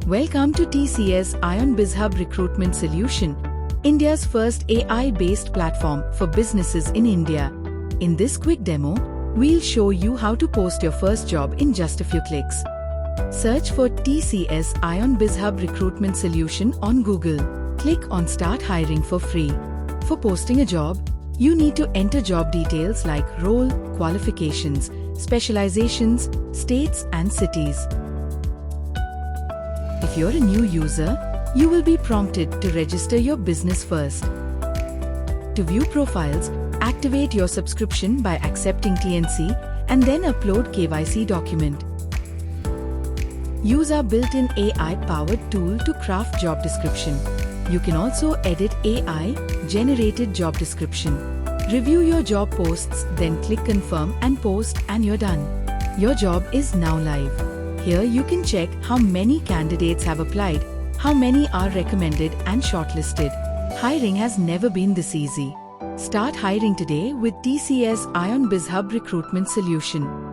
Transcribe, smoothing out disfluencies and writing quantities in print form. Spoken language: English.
Welcome to TCS Ion BizHub Recruitment Solution, India's first AI-based platform for businesses in India. In this quick demo, we'll show you how to post your first job in just a few clicks. Search for TCS Ion BizHub Recruitment Solution on Google. Click on Start Hiring for free. For posting a job, you need to enter job details like role, qualifications, specializations, states and cities. If you're a new user, you will be prompted to register your business first. To view profiles, activate your subscription by accepting TNC and then upload KYC document. Use our built-in AI-powered tool to craft job description. You can also edit AI-generated job description. Review your job posts, then click Confirm and Post and you're done. Your job is now live. Here you can check how many candidates have applied, how many are recommended and shortlisted. Hiring has never been this easy. Start hiring today with TCS Ion BizHub Recruitment Solution.